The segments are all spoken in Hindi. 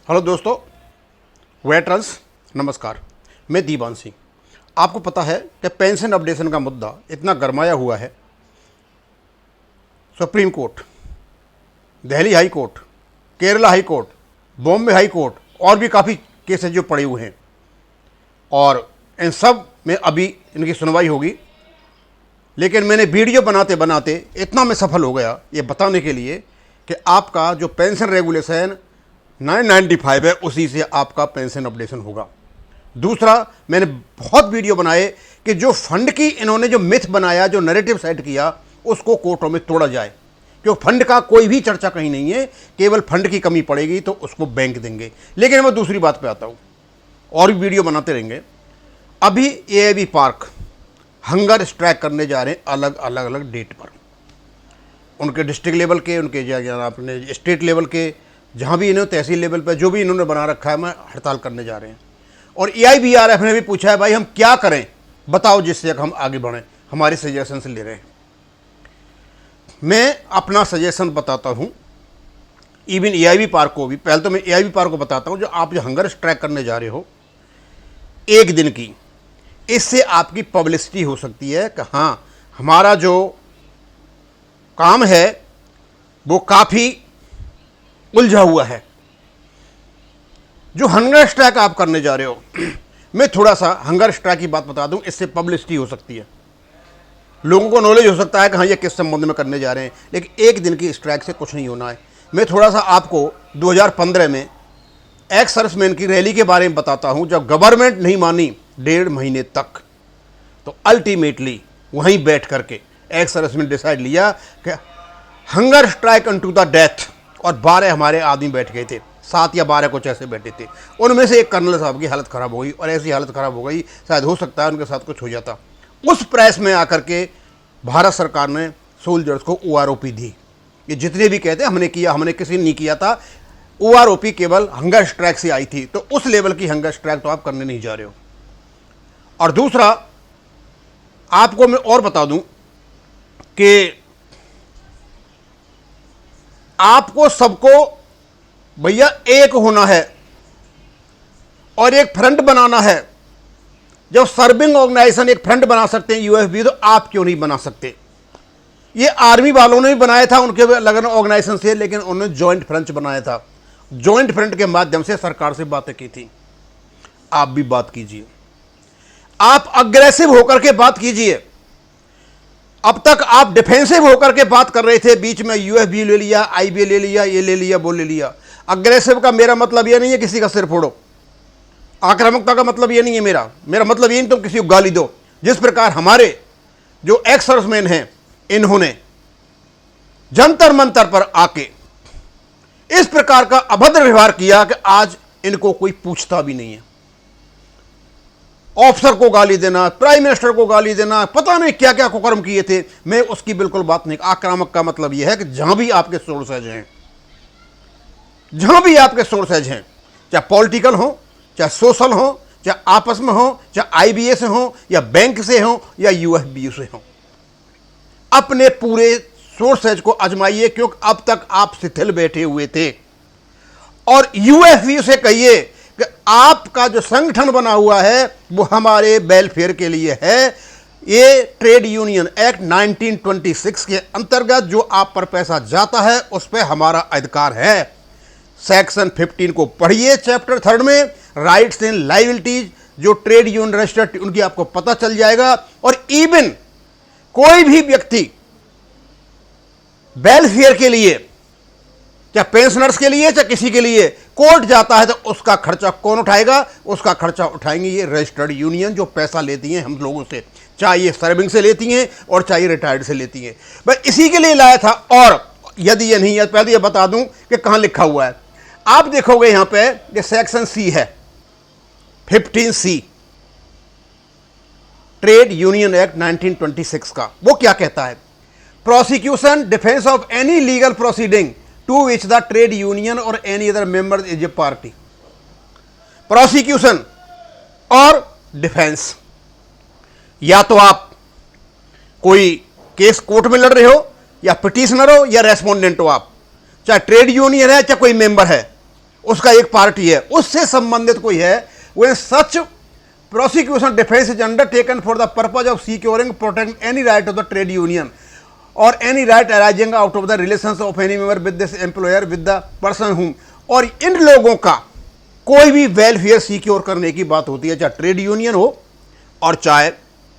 हेलो दोस्तों, वेटरन्स नमस्कार। मैं दीवान सिंह। आपको पता है कि पेंशन अपडेशन का मुद्दा इतना गरमाया हुआ है। Supreme court, Delhi high court, Kerala high court, Bombay high court और भी काफ़ी केसेस जो पड़े हुए हैं और इन सब में अभी इनकी सुनवाई होगी। लेकिन मैंने वीडियो बनाते बनाते इतना मैं सफल हो गया ये बताने के लिए कि आपका जो पेंशन रेगुलेशन 995 है उसी से आपका पेंशन अपडेशन होगा। दूसरा, मैंने बहुत वीडियो बनाए कि जो फंड की इन्होंने जो मिथ बनाया, जो नैरेटिव सेट किया, उसको कोर्टों में तोड़ा जाए। क्योंकि फंड का कोई भी चर्चा कहीं नहीं है, केवल फंड की कमी पड़ेगी तो उसको बैंक देंगे। लेकिन मैं दूसरी बात पे आता हूँ और भी वीडियो बनाते रहेंगे। अभी एआईबी पार्क हंगर स्ट्राइक करने जा रहे हैं अलग अलग डेट पर। उनके डिस्ट्रिक्ट लेवल के, उनके अपने स्टेट लेवल के, जहाँ भी इन्होंने तहसील लेवल पर जो भी इन्होंने बना रखा है, मैं हड़ताल करने जा रहे हैं। और एआईबीआरएफ ने भी पूछा है, भाई हम क्या करें, बताओ जिससे हम आगे बढ़ें, हमारे सजेशन से ले रहे हैं। मैं अपना सजेशन बताता हूँ इवन एआईबी पार्क को भी। पहले तो मैं एआईबी पार्क को बताता हूँ, जो आप जो हंगर स्ट्राइक करने जा रहे हो एक दिन की, इससे आपकी पब्लिसिटी हो सकती है कि हाँ, हमारा जो काम है वो काफ़ी उलझा हुआ है। जो हंगर स्ट्राइक आप करने जा रहे हो, मैं थोड़ा सा हंगर स्ट्राइक की बात बता दूं, इससे पब्लिसिटी हो सकती है, लोगों को नॉलेज हो सकता है कि हाँ ये किस संबंध में करने जा रहे हैं। लेकिन एक दिन की स्ट्राइक से कुछ नहीं होना है। मैं थोड़ा सा आपको 2015 में एक्स सर्विसमैन की रैली के बारे में बताता हूं, जब गवर्नमेंट नहीं मानी 1.5 महीने तक, तो अल्टीमेटली वहीं बैठ करके एक्स सर्विसमैन डिसाइड लिया कि hunger strike unto the death. और 12 हमारे आदमी बैठ गए थे, 7 या 12 कुछ ऐसे बैठे थे। उनमें से एक कर्नल साहब की हालत ख़राब हो गई और ऐसी हालत ख़राब हो गई, शायद हो सकता है उनके साथ कुछ हो जाता। उस प्रेस में आकर के भारत सरकार ने सोल्जर्स को ओआरओपी दी। ये जितने भी कहते हैं हमने किया, हमने किसी ने नहीं किया था। ओआरओपी केवल हंगर स्ट्राइक से आई थी। तो उस लेवल की हंगर स्ट्राइक तो आप करने नहीं जा रहे हो। और दूसरा, आपको मैं और बता दूं कि आपको सबको भैया एक होना है और एक फ्रंट बनाना है। जब सर्विंग ऑर्गेनाइजेशन एक फ्रंट बना सकते हैं यूएफबी, तो आप क्यों नहीं बना सकते? ये आर्मी वालों ने भी बनाया था उनके अलग ऑर्गेनाइजेशन से, लेकिन उन्होंने जॉइंट फ्रंट बनाया था। जॉइंट फ्रंट के माध्यम से सरकार से बातें की थी। आप भी बात कीजिए, आप अग्रेसिव होकर के बात कीजिए। अब तक आप डिफेंसिव होकर के बात कर रहे थे, बीच में यूएफबी ले लिया, आईबी ले लिया, ये ले लिया, वो ले लिया। अग्रेसिव का मेरा मतलब ये नहीं है किसी का सिर फोड़ो, आक्रामकता का मतलब ये नहीं है मेरा मतलब ये नहीं तुम किसी को गाली दो। जिस प्रकार हमारे जो एक्स सर्विसमैन हैं, इन्होंने जंतर मंतर पर आके इस प्रकार का अभद्र व्यवहार किया कि आज इनको कोई पूछता भी नहीं है। ऑफिसर को गाली देना, प्राइम मिनिस्टर को गाली देना, पता नहीं क्या क्या कुकर्म किए थे। मैं उसकी बिल्कुल बात नहीं। आक्रामक का मतलब यह है कि जहां भी आपके सोर्सेज हैं, जहां भी आपके सोर्सेज हैं, चाहे पॉलिटिकल हो, चाहे सोशल हो, चाहे आपस में हो, चाहे आईबीए से हो, या बैंक से हो, या यूएफबी से हो, अपने पूरे सोर्सेज को आजमाइए। क्योंकि अब तक आप शिथिल बैठे हुए थे। और यूएफबी से कहिए कि आपका जो संगठन बना हुआ है वो हमारे वेलफेयर के लिए है। ये ट्रेड यूनियन एक्ट 1926 के अंतर्गत जो आप पर पैसा जाता है उस पर हमारा अधिकार है। सेक्शन 15 को पढ़िए, चैप्टर 3 में राइट्स एंड लायबिलिटीज, जो ट्रेड यूनियन रजिस्टर्ड उनकी आपको पता चल जाएगा। और इवन कोई भी व्यक्ति वेलफेयर के लिए, चाहे पेंशनर्स के लिए, चाहे किसी के लिए कोर्ट जाता है, तो उसका खर्चा कौन उठाएगा? उसका खर्चा उठाएंगे ये रजिस्टर्ड यूनियन, जो पैसा लेती हैं हम लोगों से, चाहे ये सर्विंग से लेती हैं और चाहे रिटायर्ड से लेती हैं। मैं इसी के लिए लाया था। और यदि ये नहीं है, पहले ये बता दूं कि कहां लिखा हुआ है। आप देखोगे यहां पे ये सेक्शन सी है, 15C, ट्रेड यूनियन एक्ट 1926 का। वो क्या कहता है? Prosecution defence of any legal proceeding to which the trade union or any other member is a party। Prosecution और डिफेंस, या तो आप कोई केस कोर्ट में लड़ रहे हो, या पिटिशनर हो, या रेस्पोंडेंट हो, आप चाहे ट्रेड यूनियन है चाहे कोई मेंबर है, उसका एक पार्टी है, उससे संबंधित कोई है, when such prosecution defense is undertaken for the purpose of securing protecting any right of the trade union or any right arising out of the relations of any member with this employer with the person whom, और इन लोगों का कोई भी वेलफेयर सिक्योर करने की बात होती है, चाहे ट्रेड यूनियन हो और चाहे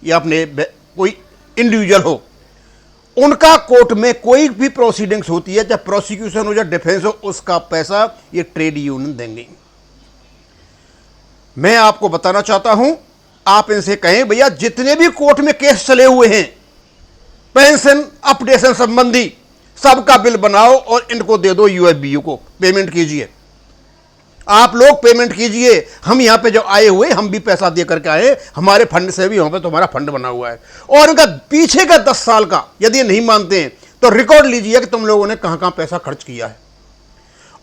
या अपने कोई इंडिविजुअल हो, उनका कोर्ट में कोई भी प्रोसीडिंग्स होती है, चाहे प्रोसिक्यूशन हो या डिफेंस हो, उसका पैसा ये ट्रेड यूनियन देंगे। मैं आपको बताना चाहता हूं, आप इनसे कहें भैया जितने भी कोर्ट में केस चले हुए हैं पेंशन अपडेशन संबंधी, सबका बिल बनाओ और इनको दे दो, यूएफबीयू को पेमेंट कीजिए, आप लोग पेमेंट कीजिए। हम यहां पे जो आए हुए हम भी पैसा दे करके आए, हमारे फंड से भी वहां पे तुम्हारा फंड बना हुआ है, और उनका पीछे का 10 साल का यदि नहीं मानते हैं तो रिकॉर्ड लीजिए कि तुम लोगों ने कहां कहां पैसा खर्च किया है।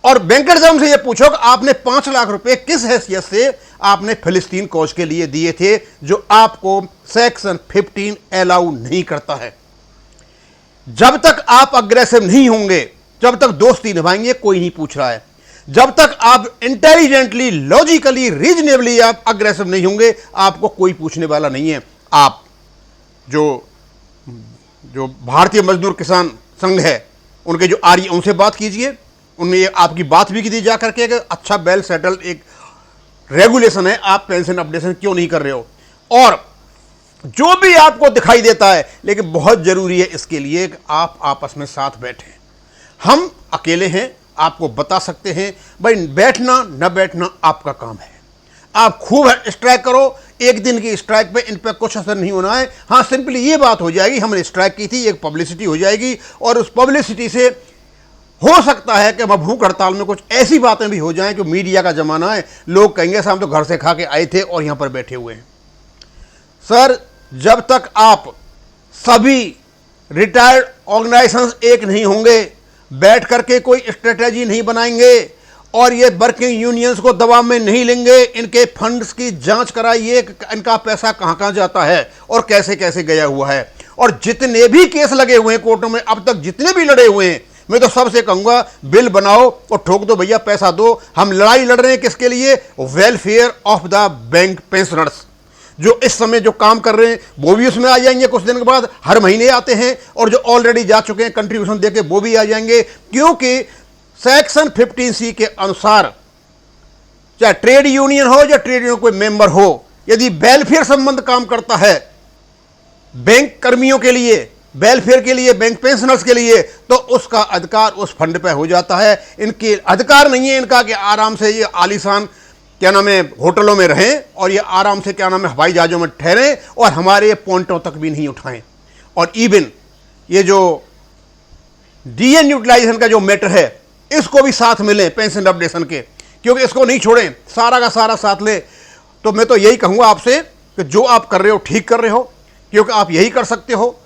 और वेंकट साहब से यह पूछो कि आपने 5 लाख रुपए किस हैसियत से आपने फिलिस्तीन कॉज के लिए दिए थे, जो आपको सेक्शन 15 अलाउ नहीं करता है। जब तक आप अग्रेसिव नहीं होंगे, जब तक दोस्ती निभाएंगे, कोई नहीं पूछ रहा है। जब तक आप इंटेलिजेंटली, लॉजिकली, रीजनेबली आप अग्रेसिव नहीं होंगे, आपको कोई पूछने वाला नहीं है। आप जो भारतीय मजदूर किसान संघ है, उनके जो आर्य, उनसे बात कीजिए, उनमें आपकी बात भी की दी जा करके कि अच्छा वेल सेटल्ड एक रेगुलेशन है, आप पेंशन अपडेशन क्यों नहीं कर रहे हो। और जो भी आपको दिखाई देता है, लेकिन बहुत जरूरी है इसके लिए कि आप आपस में साथ बैठें। हम अकेले हैं, आपको बता सकते हैं, भाई बैठना न बैठना आपका काम है। आप खूब स्ट्राइक करो, एक दिन की स्ट्राइक पे इन पर कुछ असर नहीं होना है। हाँ, सिंपली ये बात हो जाएगी, हमने स्ट्राइक की थी, एक पब्लिसिटी हो जाएगी, और उस पब्लिसिटी से हो सकता है कि भूख हड़ताल में कुछ ऐसी बातें भी हो जाएं कि मीडिया का जमाना है, लोग कहेंगे साहब तो घर से खा के आए थे और यहां पर बैठे हुए हैं। सर, जब तक आप सभी रिटायर्ड ऑर्गेनाइजेशंस एक नहीं होंगे, बैठ करके कोई स्ट्रेटेजी नहीं बनाएंगे और ये वर्किंग यूनियंस को दबाव में नहीं लेंगे, इनके फंड्स की जांच कराइए, इनका पैसा कहां कहां जाता है और कैसे कैसे गया हुआ है। और जितने भी केस लगे हुए हैं कोर्टों में अब तक, जितने भी लड़े हुए हैं, मैं तो सबसे कहूंगा बिल बनाओ और ठोक दो भैया, पैसा दो। हम लड़ाई लड़ रहे हैं किसके लिए? Welfare of the bank pensioners. जो इस समय जो काम कर रहे हैं वो भी उसमें आ जाएंगे कुछ दिन के बाद, हर महीने आते हैं, और जो ऑलरेडी जा चुके हैं कंट्रीब्यूशन देके वो भी आ जाएंगे। क्योंकि सेक्शन 15C के अनुसार चाहे ट्रेड यूनियन हो या ट्रेड यूनियन कोई मेंबर हो, यदि वेलफेयर संबंध काम करता है बैंक कर्मियों के लिए, वेलफेयर के लिए, बैंक पेंशनर्स के लिए, तो उसका अधिकार उस फंड पे हो जाता है। इनके अधिकार नहीं है इनका कि आराम से ये आलीशान क्या नाम है होटलों में रहें और ये आराम से क्या नाम है हवाई जहाज़ों में ठहरें और हमारे पॉइंटों तक भी नहीं उठाएं। और इवन ये जो डीएन यूटिलाइजेशन का जो मैटर है, इसको भी साथ मिलें पेंशन अपडेशन के, क्योंकि इसको नहीं छोड़ें, सारा का सारा साथ ले। तो मैं तो यही कहूँगा आपसे कि जो आप कर रहे हो ठीक कर रहे हो, क्योंकि आप यही कर सकते हो।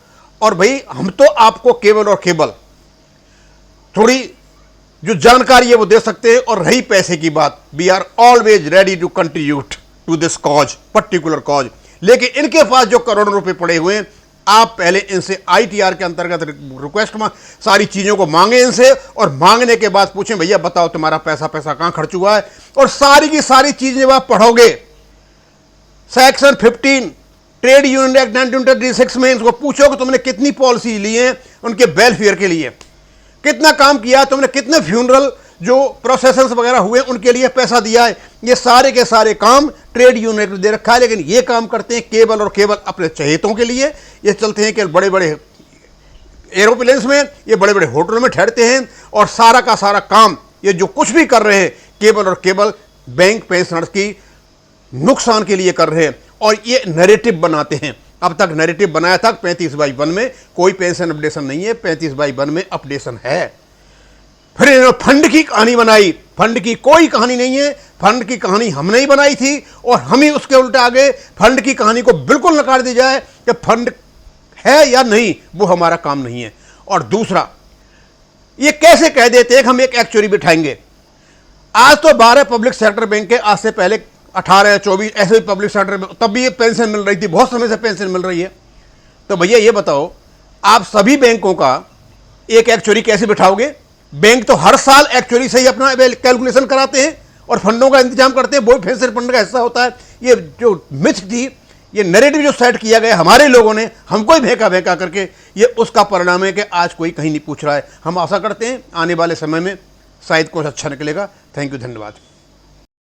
और भाई हम तो आपको केवल और केवल थोड़ी जो जानकारी है वो दे सकते हैं। और रही पैसे की बात, we are always ready to contribute to this cause, particular cause. लेकिन इनके पास जो करोड़ों रुपए पड़े हुए हैं, आप पहले इनसे ITR के अंतर्गत रिक्वेस्ट में सारी चीज़ों को मांगे इनसे, और मांगने के बाद पूछें भैया बताओ तुम्हारा पैसा कहाँ खर्च हुआ है। और सारी की सारी चीज़ें जब आप पढ़ोगे सेक्शन 15 ट्रेड यूनियन एक्ट 1936 में, इनको पूछो कि तुमने कितनी पॉलिसी ली है उनके वेलफेयर के लिए, कितना काम किया तुमने, कितने फ्यूनरल जो प्रोसेसर्स वगैरह हुए उनके लिए पैसा दिया है। ये सारे के सारे काम ट्रेड यूनियन ने दे रखा है, लेकिन ये काम करते हैं केवल और केवल अपने चहेतों के लिए। ये चलते हैं कि बड़े बड़े एरोप्लेन्स में, ये बड़े बड़े होटलों में ठहरते हैं, और सारा का सारा काम ये जो कुछ भी कर रहे हैं केवल और केवल बैंक पेंशनर्स की नुकसान के लिए कर रहे हैं। और ये नैरेटिव बनाते हैं। अब तक नैरेटिव बनाया था 35/1 में कोई पेंशन अपडेशन नहीं है, 35/1 में अपडेशन है। फिर इन्होंने फंड की कहानी बनाई, फंड की कोई कहानी नहीं है, फंड की कहानी हमने ही बनाई थी और हम ही उसके उल्टे आ गए। फंड की कहानी को बिल्कुल नकार दी जाए कि फंड है या नहीं, वो हमारा काम नहीं है। और दूसरा, ये कैसे कह देते हैं कि हम एक एक्चुअरी बिठाएंगे। आज तो 12 पब्लिक सेक्टर बैंक के, आज से पहले 18 या 24 ऐसे भी पब्लिक सेक्टर में, तब भी ये पेंशन मिल रही थी, बहुत समय से पेंशन मिल रही है। तो भैया ये बताओ, आप सभी बैंकों का एक एक्चुअरी कैसे बिठाओगे? बैंक तो हर साल एक्चुअली सही अपना कैलकुलेशन कराते हैं और फंडों का इंतजाम करते हैं, वो भी पेंशन फंड का हिस्सा होता है। ये जो मिथ थी, ये नैरेटिव जो सेट किया गया हमारे लोगों ने, हमको ही भेंका भेंका करके, ये उसका परिणाम है कि आज कोई कहीं नहीं पूछ रहा है। हम आशा करते हैं आने वाले समय में शायद कुछ अच्छा निकलेगा। थैंक यू, धन्यवाद।